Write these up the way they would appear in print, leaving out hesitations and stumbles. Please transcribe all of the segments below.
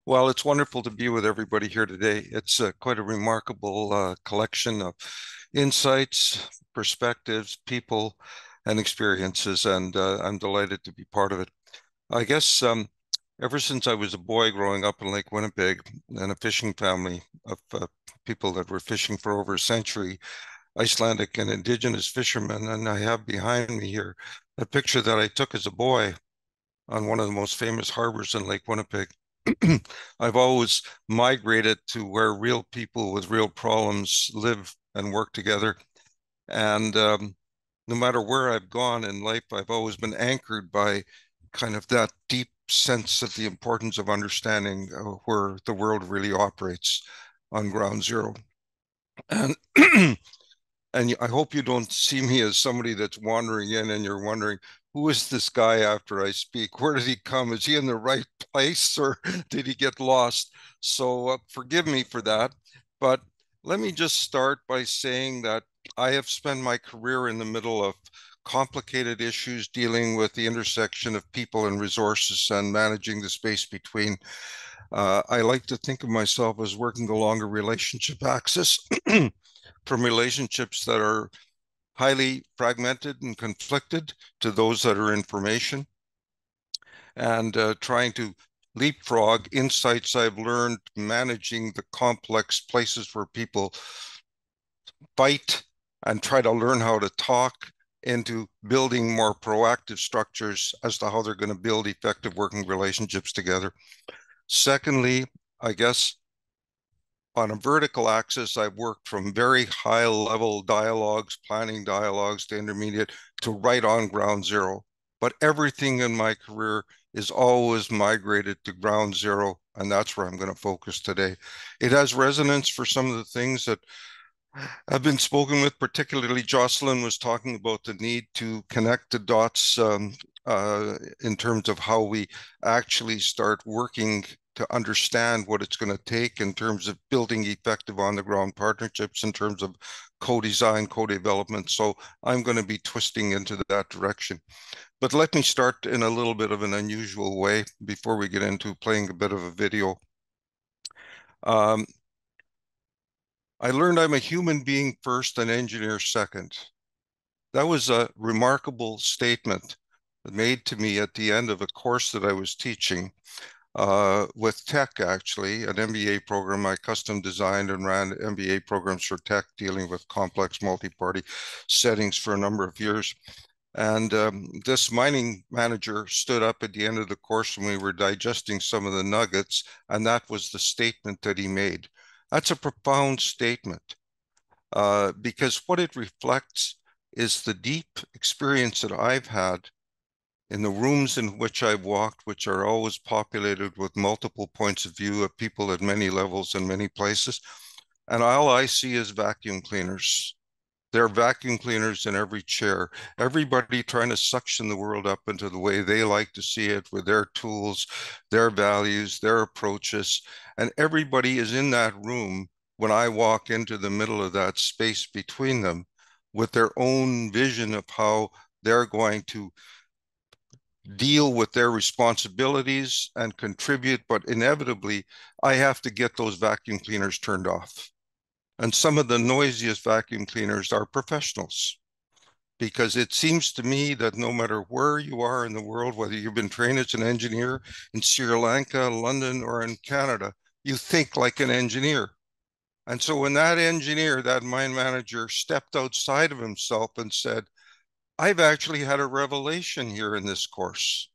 Well, it's wonderful to be with everybody here today. It's quite a remarkable collection of insights, perspectives, people, and experiences, and I'm delighted to be part of it. I guess ever since I was a boy growing up in Lake Winnipeg in a fishing family of people that were fishing for over a century, Icelandic and indigenous fishermen, and I have behind me here a picture that I took as a boy on one of the most famous harbors in Lake Winnipeg. I've always migrated to where real people with real problems live and work together. And no matter where I've gone in life, I've always been anchored by kind of that deep sense of the importance of understanding where the world really operates on ground zero. And and I hope you don't see me as somebody that's wandering in and you're wondering, who is this guy after I speak? Where did he come? Is he in the right place or did he get lost? So forgive me for that. But let me just start by saying that I have spent my career in the middle of complicated issues dealing with the intersection of people and resources and managing the space between. I like to think of myself as working along a relationship axis from relationships that are highly fragmented and conflicted to those that are information, and trying to leapfrog insights I've learned managing the complex places where people fight and try to learn how to talk into building more proactive structures as to how they're going to build effective working relationships together. Secondly, I guess on a vertical axis, I've worked from very high level dialogues, planning dialogues to intermediate to right on ground zero. But everything in my career is always migrated to ground zero, and that's where I'm going to focus today. It has resonance for some of the things that have been spoken with, particularly Jocelyn was talking about the need to connect the dots in terms of how we actually start working to understand what it's going to take in terms of building effective on-the-ground partnerships, in terms of co-design, co-development. So I'm going to be twisting into that direction. But let me start in a little bit of an unusual way before we get into playing a bit of a video. Um, I learned I'm a human being first, an engineer second. That was a remarkable statement made to me at the end of a course that I was teaching with tech, actually, an MBA program. I custom designed and ran MBA programs for tech dealing with complex multi-party settings for a number of years. And this mining manager stood up at the end of the course when we were digesting some of the nuggets, and that was the statement that he made. That's a profound statement because what it reflects is the deep experience that I've had in the rooms in which I've walked, which are always populated with multiple points of view of people at many levels and many places. And all I see is vacuum cleaners. There are vacuum cleaners in every chair. Everybody trying to suction the world up into the way they like to see it with their tools, their values, their approaches. And everybody is in that room when I walk into the middle of that space between them with their own vision of how they're going to deal with their responsibilities and contribute. But inevitably, I have to get those vacuum cleaners turned off. And some of the noisiest vacuum cleaners are professionals, because it seems to me that no matter where you are in the world, whether you've been trained as an engineer in Sri Lanka, London, or in Canada, you think like an engineer. And so when that engineer, that mine manager, stepped outside of himself and said, I've actually had a revelation here in this course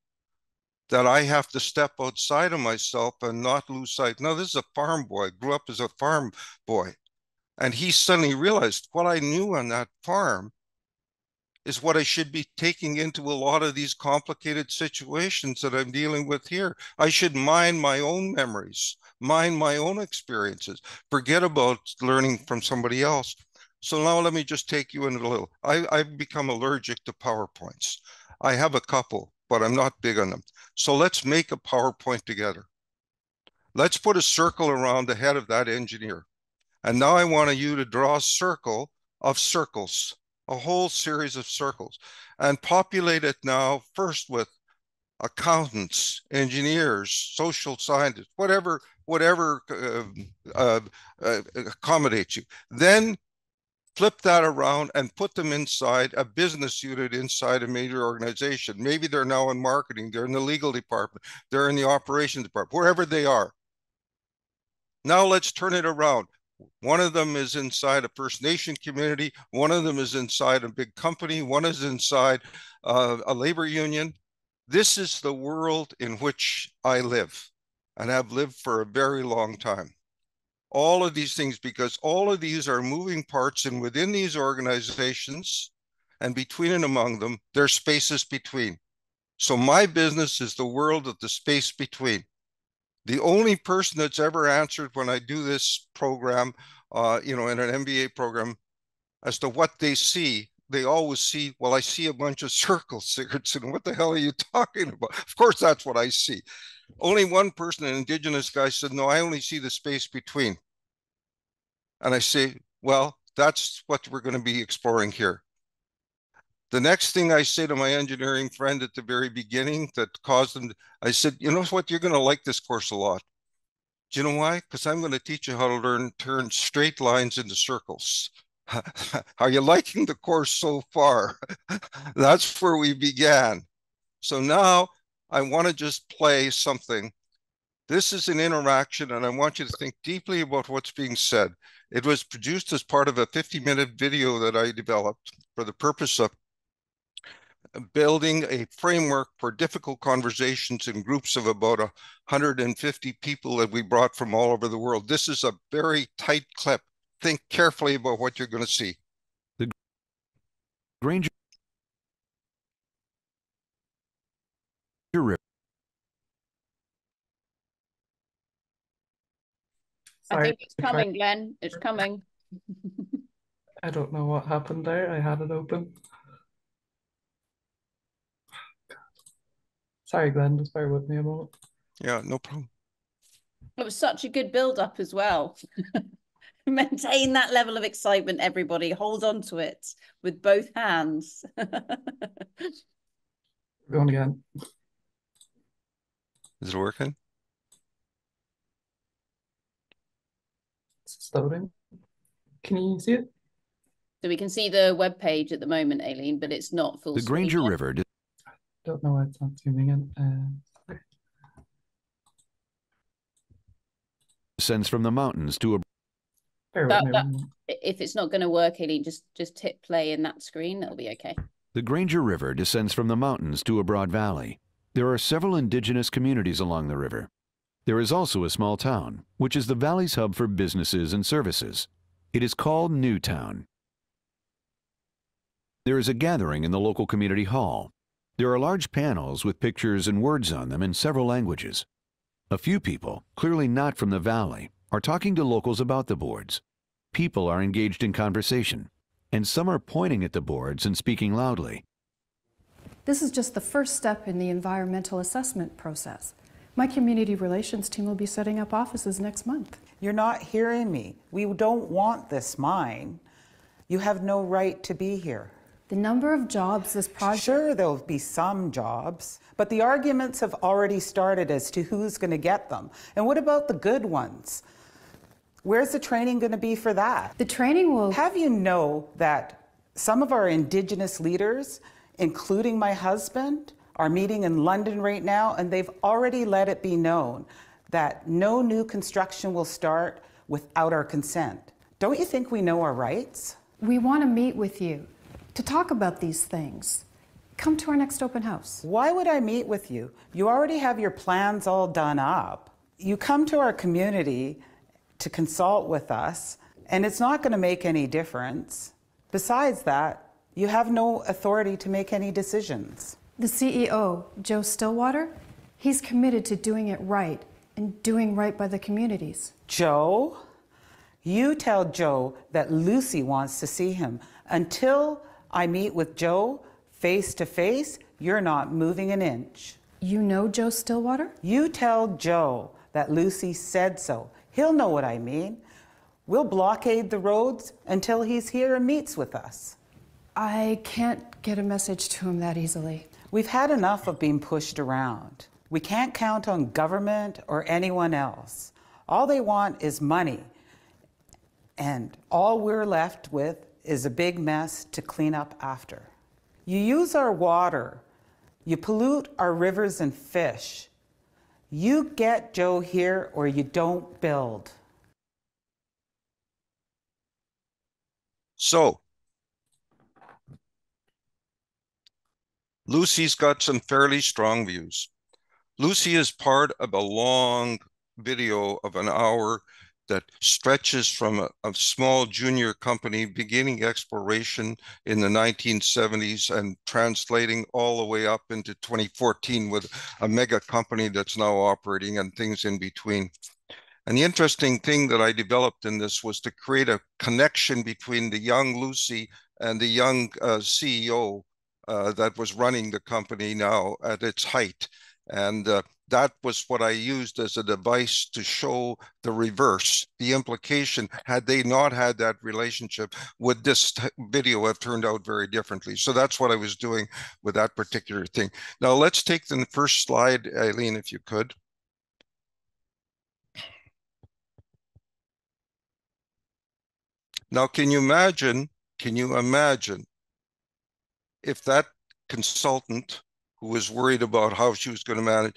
that I have to step outside of myself and not lose sight. Now, this is a farm boy, grew up as a farm boy. And he suddenly realized what I knew on that farm is what I should be taking into a lot of these complicated situations that I'm dealing with here. I should mind my own memories, mind my own experiences, forget about learning from somebody else. So now let me just take you into a little. I've become allergic to PowerPoints. I have a couple, but I'm not big on them. So let's make a PowerPoint together. Let's put a circle around the head of that engineer. And now I want you to draw a circle of circles, a whole series of circles, and populate it now first with accountants, engineers, social scientists, whatever accommodates you. Then flip that around and put them inside a business unit inside a major organization. Maybe they're now in marketing, they're in the legal department, they're in the operations department, wherever they are. Now let's turn it around. One of them is inside a First Nation community, one of them is inside a big company, one is inside a labor union. This is the world in which I live and have lived for a very long time. All of these things, because all of these are moving parts, and within these organizations and between and among them, there's spaces between. So my business is the world of the space between. The only person that's ever answered when I do this program, in an MBA program, as to what they see, they always see, well, I see a bunch of circles, Sigurdson. What the hell are you talking about? Of course, that's what I see. Only one person, an Indigenous guy, said, no, I only see the space between. And I say, well, that's what we're going to be exploring here. The next thing I say to my engineering friend at the very beginning that caused them, I said, you know what, you're going to like this course a lot. Do you know why? Because I'm going to teach you how to turn straight lines into circles. Are you liking the course so far? That's where we began. So now I want to just play something. This is an interaction, and I want you to think deeply about what's being said. It was produced as part of a 50-minute video that I developed for the purpose of building a framework for difficult conversations in groups of about 150 people that we brought from all over the world. This is a very tight clip. Think carefully about what you're going to see. The Granger River. I think it's coming, Glenn. It's coming. I don't know what happened there. I had it open. Sorry, Glenn, just bear with me a moment. Yeah, no problem. It was such a good build-up as well. Maintain that level of excitement, everybody. Hold on to it with both hands. Going again. Is it working? It's loading. Can you see it? So we can see the web page at the moment, Aileen, but it's not full The screen Granger yet. River Don't know why it's not zooming in. descends from the mountains to a... Bear with me a moment. If it's not going to work, Aileen, just hit play in that screen. That'll be okay. The Granger River descends from the mountains to a broad valley. There are several indigenous communities along the river. There is also a small town, which is the valley's hub for businesses and services. It is called Newtown. There is a gathering in the local community hall. There are large panels with pictures and words on them in several languages. A few people, clearly not from the valley, are talking to locals about the boards. People are engaged in conversation, and some are pointing at the boards and speaking loudly. This is just the first step in the environmental assessment process. My community relations team will be setting up offices next month. You're not hearing me. We don't want this mine. You have no right to be here. The number of jobs this project... Sure, there'll be some jobs, but the arguments have already started as to who's going to get them. And what about the good ones? Where's the training going to be for that? The training will... Have you know that some of our Indigenous leaders, including my husband, are meeting in London right now, and they've already let it be known that no new construction will start without our consent. Don't you think we know our rights? We want to meet with you to talk about these things. Come to our next open house. Why would I meet with you? You already have your plans all done up. You come to our community to consult with us, and it's not going to make any difference. Besides that, you have no authority to make any decisions. The CEO, Joe Stillwater, he's committed to doing it right and doing right by the communities. Joe? You tell Joe that Lucy wants to see him. Until I meet with Joe face to face, you're not moving an inch. You know Joe Stillwater? You tell Joe that Lucy said so. He'll know what I mean. We'll blockade the roads until he's here and meets with us. I can't get a message to him that easily. We've had enough of being pushed around. We can't count on government or anyone else. All they want is money. And all we're left with is a big mess to clean up after. You use our water. You pollute our rivers and fish. You get Joe here or you don't build. So, Lucy's got some fairly strong views. Lucy is part of a long video of an hour that stretches from a small junior company beginning exploration in the 1970s and translating all the way up into 2014 with a mega company that's now operating and things in between. And the interesting thing that I developed in this was to create a connection between the young Lucy and the young CEO that was running the company now at its height. And that was what I used as a device to show the reverse, the implication. Had they not had that relationship, would this video have turned out very differently? So that's what I was doing with that particular thing. Now let's take the first slide, Eileen, if you could. Now, can you imagine if that consultant who was worried about how she was going to manage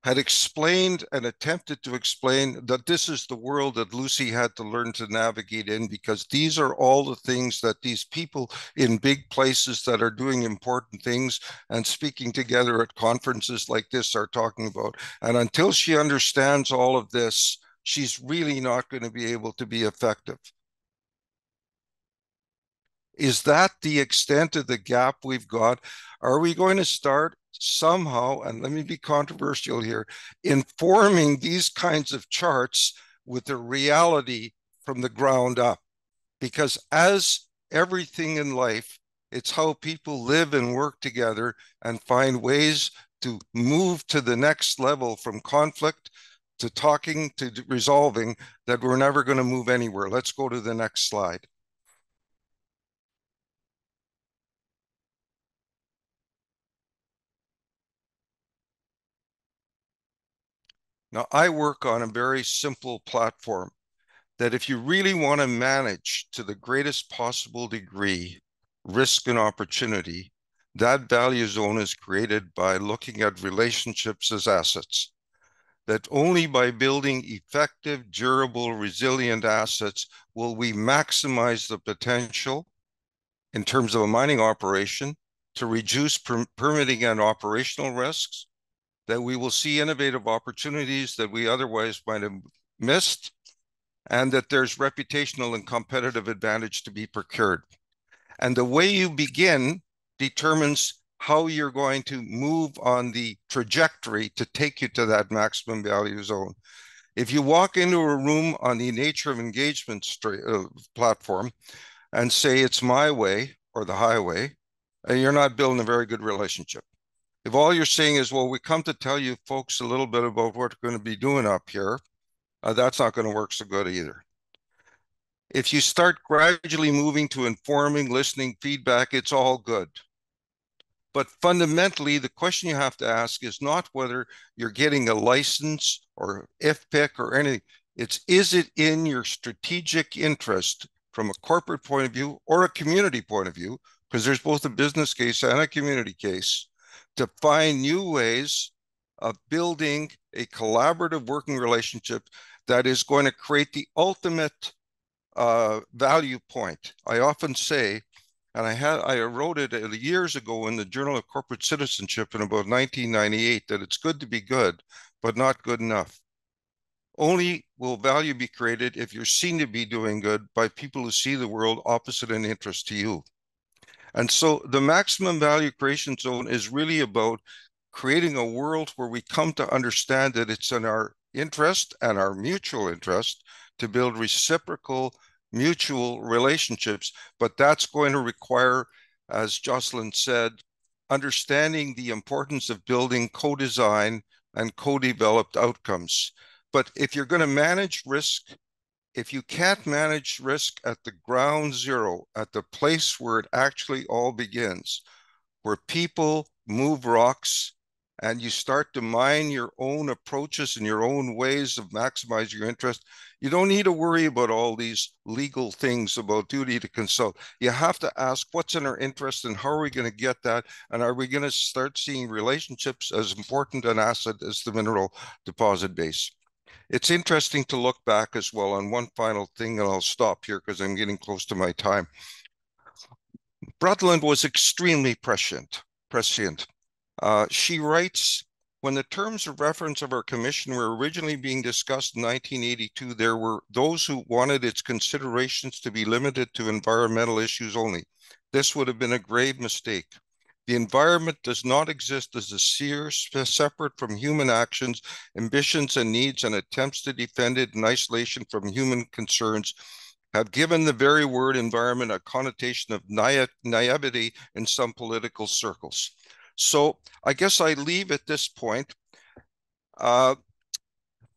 had explained and attempted to explain that this is the world that Lucy had to learn to navigate in, because these are all the things that these people in big places that are doing important things and speaking together at conferences like this are talking about. And until she understands all of this, she's really not going to be able to be effective. Is that the extent of the gap we've got? Are we going to start somehow, and let me be controversial here, informing these kinds of charts with the reality from the ground up? Because as everything in life, it's how people live and work together and find ways to move to the next level from conflict to talking to resolving, that we're never going to move anywhere. Let's go to the next slide. Now, I work on a very simple platform that if you really want to manage to the greatest possible degree risk and opportunity, that value zone is created by looking at relationships as assets. That only by building effective, durable, resilient assets will we maximize the potential in terms of a mining operation to reduce permitting and operational risks, that we will see innovative opportunities that we otherwise might have missed, and that there's reputational and competitive advantage to be procured. And the way you begin determines how you're going to move on the trajectory to take you to that maximum value zone. If you walk into a room on the nature of engagement platform and say it's my way or the highway, you're not building a very good relationship. If all you're saying is, well, we come to tell you folks a little bit about what we're going to be doing up here, that's not going to work so good either. If you start gradually moving to informing, listening, feedback, it's all good. But fundamentally, the question you have to ask is not whether you're getting a license or IFPIC or anything. It's, is it in your strategic interest from a corporate point of view or a community point of view, because there's both a business case and a community case, to find new ways of building a collaborative working relationship that is going to create the ultimate value point. I often say, and I wrote it years ago in the Journal of Corporate Citizenship in about 1998, that it's good to be good, but not good enough. Only will value be created if you're seen to be doing good by people who see the world opposite in interest to you. And so the maximum value creation zone is really about creating a world where we come to understand that it's in our interest and our mutual interest to build reciprocal mutual relationships. But that's going to require, as Jocelyn said, understanding the importance of building co-design and co-developed outcomes. But if you're going to manage risk, if you can't manage risk at the ground zero, at the place where it actually all begins, where people move rocks and you start to mine your own approaches and your own ways of maximizing your interest, you don't need to worry about all these legal things about duty to consult. You have to ask what's in our interest and how are we going to get that? And are we going to start seeing relationships as important an asset as the mineral deposit base? It's interesting to look back as well on one final thing, and I'll stop here because I'm getting close to my time. Brundtland was extremely prescient. She writes, when the terms of reference of our commission were originally being discussed in 1982, there were those who wanted its considerations to be limited to environmental issues only. This would have been a grave mistake. The environment does not exist as a sphere separate from human actions, ambitions, and needs, and attempts to defend it in isolation from human concerns have given the very word environment a connotation of naivety in some political circles. So I guess I leave at this point.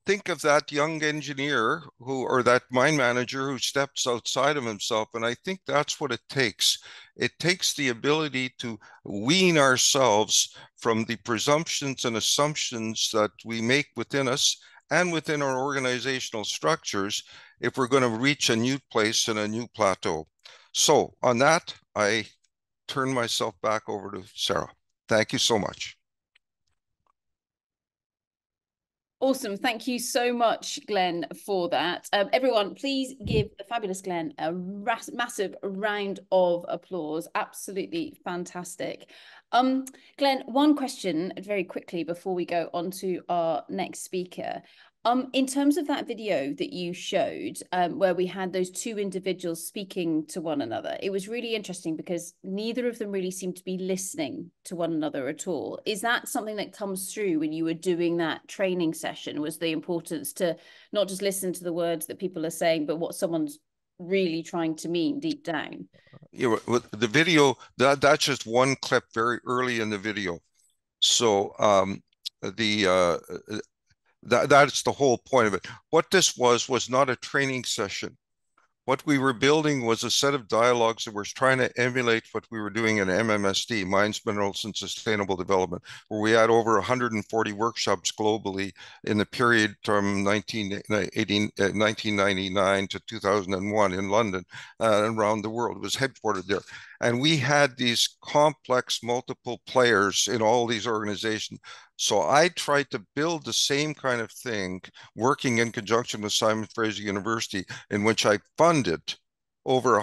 Think of that young engineer or that mine manager who steps outside of himself. And I think that's what it takes. It takes the ability to wean ourselves from the presumptions and assumptions that we make within us and within our organizational structures if we're going to reach a new place and a new plateau. So on that, I turn myself back over to Sarah. Thank you so much. Awesome. Thank you so much, Glenn, for that. Everyone, please give the fabulous Glenn a massive round of applause. Absolutely fantastic. Glenn, one question very quickly before we go on to our next speaker. In terms of that video that you showed, where we had those two individuals speaking to one another, it was really interesting because neither of them really seemed to be listening to one another at all. Is that something that comes through when you were doing that training session? Was the importance to not just listen to the words that people are saying, but what someone's really trying to mean deep down? Yeah, the video, that's just one clip very early in the video. So that's the whole point of it. What this was not a training session. What we were building was a set of dialogues that were trying to emulate what we were doing in MMSD, Mines, Minerals, and Sustainable Development, where we had over 140 workshops globally in the period from 1999 to 2001 in London and around the world. It was headquartered there. And we had these complex multiple players in all these organizations. So I tried to build the same kind of thing, working in conjunction with Simon Fraser University, in which I funded over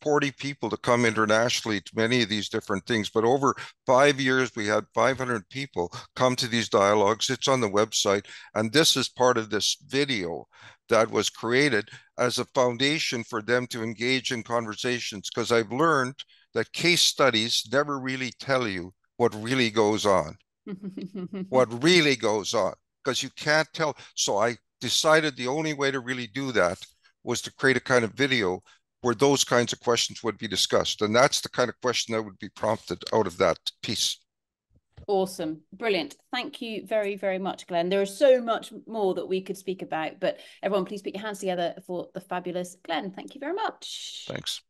40 people to come internationally to many of these different things. But over 5 years, we had 500 people come to these dialogues. It's on the website. And this is part of this video that was created as a foundation for them to engage in conversations, because I've learned that case studies never really tell you what really goes on. What really goes on, because you can't tell. So I decided the only way to really do that was to create a kind of video where those kinds of questions would be discussed. And that's the kind of question that would be prompted out of that piece. Awesome. Brilliant. Thank you very, very much, Glenn. There is so much more that we could speak about, but everyone, please put your hands together for the fabulous Glenn. Thank you very much. Thanks.